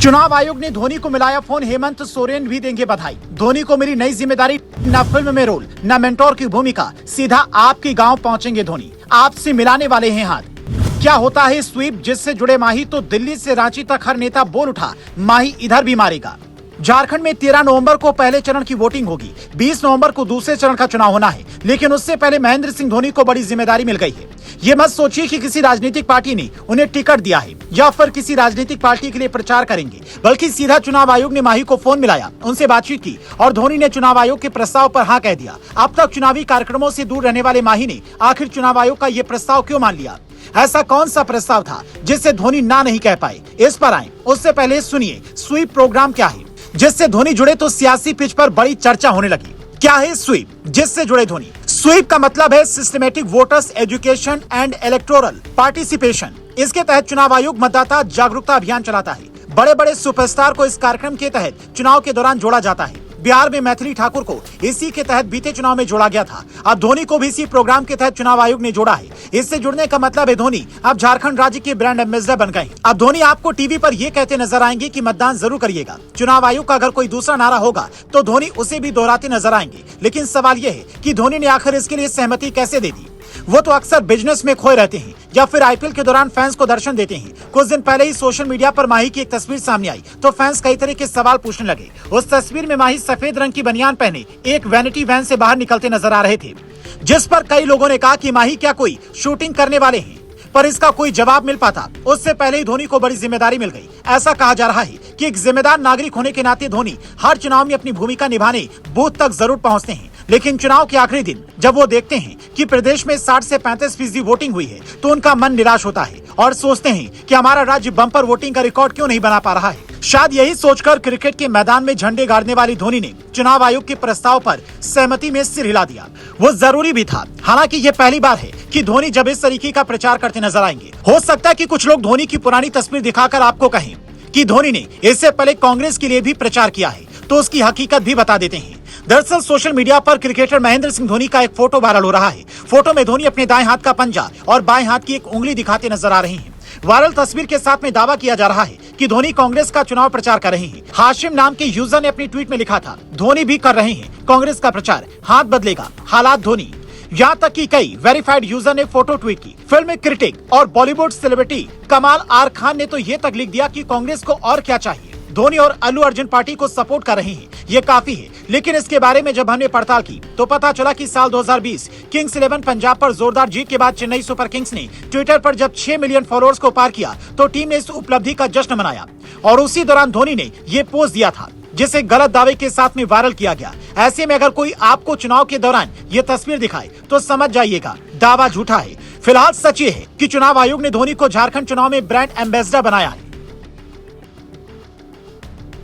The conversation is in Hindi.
चुनाव आयोग ने धोनी को मिलाया फोन, हेमंत सोरेन भी देंगे बधाई। धोनी को मिली नई जिम्मेदारी, न फिल्म में रोल न मेंटोर की भूमिका, सीधा आपके गांव पहुंचेंगे धोनी, आपसे मिलाने वाले हैं हाथ। क्या होता है स्वीप जिससे जुड़े माही, तो दिल्ली से रांची तक हर नेता बोल उठा, माही इधर भी मारेगा। झारखंड में 13 नवंबर को पहले चरण की वोटिंग होगी, 20 नवंबर को दूसरे चरण का चुनाव होना है, लेकिन उससे पहले महेंद्र सिंह धोनी को बड़ी जिम्मेदारी मिल गई है। ये मत सोचिए कि किसी राजनीतिक पार्टी ने उन्हें टिकट दिया है या फिर किसी राजनीतिक पार्टी के लिए प्रचार करेंगे, बल्कि सीधा चुनाव आयोग ने माही को फोन मिलाया, उनसे बातचीत की और धोनी ने चुनाव आयोग के प्रस्ताव पर हाँ कह दिया। अब तक चुनावी कार्यक्रमों से दूर रहने वाले माही ने आखिर चुनाव आयोग का ये प्रस्ताव क्यों मान लिया? ऐसा कौन सा प्रस्ताव था जिससे धोनी ना नहीं कह पाए? इस पर आए उससे पहले सुनिए स्वीप प्रोग्राम क्या है जिससे धोनी जुड़े तो सियासी पिच पर बड़ी चर्चा होने लगी। क्या है स्वीप जिससे जुड़े धोनी? स्वीप का मतलब है systematic voters education and electoral participation. इसके तहत चुनाव आयोग मतदाता जागरूकता अभियान चलाता है। बड़े बड़े सुपरस्टार को इस कार्यक्रम के तहत चुनाव के दौरान जोड़ा जाता है। बिहार में मैथिली ठाकुर को इसी के तहत बीते चुनाव में जोड़ा गया था। अब धोनी को भी इसी प्रोग्राम के तहत चुनाव आयोग ने जोड़ा है। इससे जुड़ने का मतलब है धोनी अब झारखंड राज्य के ब्रांड एम्बेसडर बन गए। अब धोनी आपको टीवी पर ये कहते नजर आएंगे कि मतदान जरूर करिएगा। चुनाव आयोग का अगर कोई दूसरा नारा होगा तो धोनी उसे भी दोहराते नजर आएंगे। लेकिन सवाल ये है कि धोनी ने आखिर इसके लिए सहमति कैसे दे दी? वो तो अक्सर बिजनेस में खोए रहते हैं या फिर आईपीएल के दौरान फैंस को दर्शन देते हैं। कुछ दिन पहले ही सोशल मीडिया पर माही की एक तस्वीर सामने आई तो फैंस कई तरह के सवाल पूछने लगे। उस तस्वीर में माही सफेद रंग की बनियान पहने एक वैनिटी वैन से बाहर निकलते नजर आ रहे थे, जिस पर कई लोगों ने कहा कि माही क्या कोई शूटिंग करने वाले हैं, पर इसका कोई जवाब मिल पाता उससे पहले ही धोनी को बड़ी जिम्मेदारी मिल गई। ऐसा कहा जा रहा है कि एक जिम्मेदार नागरिक होने के नाते धोनी हर चुनाव में अपनी भूमिका निभाने बूथ तक जरूर पहुंचते हैं, लेकिन चुनाव के आखिरी दिन जब वो देखते हैं कि प्रदेश में 60 से 35% वोटिंग हुई है तो उनका मन निराश होता है और सोचते हैं कि हमारा राज्य बम्पर वोटिंग का रिकॉर्ड क्यों नहीं बना पा रहा है। शायद यही सोचकर क्रिकेट के मैदान में झंडे गाड़ने वाली धोनी ने चुनाव आयोग के प्रस्ताव पर सहमति में सिर हिला दिया। वो जरूरी भी था। हालांकि ये पहली बार है कि धोनी जब इस तरीके का प्रचार करते नजर आएंगे। हो सकता है कि कुछ लोग धोनी की पुरानी तस्वीर दिखाकर आपको कहें कि धोनी ने इससे पहले कांग्रेस के लिए भी प्रचार किया है, तो उसकी हकीकत भी बता देते हैं। दरअसल सोशल मीडिया पर क्रिकेटर महेंद्र सिंह धोनी का एक फोटो वायरल हो रहा है। फोटो में धोनी अपने दाएं हाथ का पंजा और बाएं हाथ की एक उंगली दिखाते नजर आ रहे हैं। वायरल तस्वीर के साथ में दावा किया जा रहा है कि धोनी कांग्रेस का चुनाव प्रचार कर रहे हैं। हाशिम नाम के यूजर ने अपनी ट्वीट में लिखा था, धोनी भी कर रहे हैं कांग्रेस का प्रचार, हाथ बदलेगा हालात धोनी। यहाँ तक कि कई वेरीफाइड यूजर ने फोटो ट्वीट की। फिल्म क्रिटिक और बॉलीवुड सेलिब्रिटी कमाल आर खान ने तो ये तक लिख दिया कि कांग्रेस को और क्या चाहिए, धोनी और अल्लू अर्जुन पार्टी को सपोर्ट कर रहे हैं, ये काफी है। लेकिन इसके बारे में जब हमने पड़ताल की तो पता चला कि साल 2020 किंग्स 11 पंजाब पर जोरदार जीत के बाद चेन्नई सुपर किंग्स ने ट्विटर पर जब 6 मिलियन फॉलोअर्स को पार किया तो टीम ने इस उपलब्धि का जश्न मनाया और उसी दौरान धोनी ने ये पोस्ट दिया था जिसे गलत दावे के साथ में वायरल किया गया। ऐसे में अगर कोई आपको चुनाव के दौरान ये तस्वीर दिखाए तो समझ जाइएगा दावा झूठा है। फिलहाल सच ये है कि चुनाव आयोग ने धोनी को झारखंड चुनाव में ब्रांड एम्बेसडर बनाया है।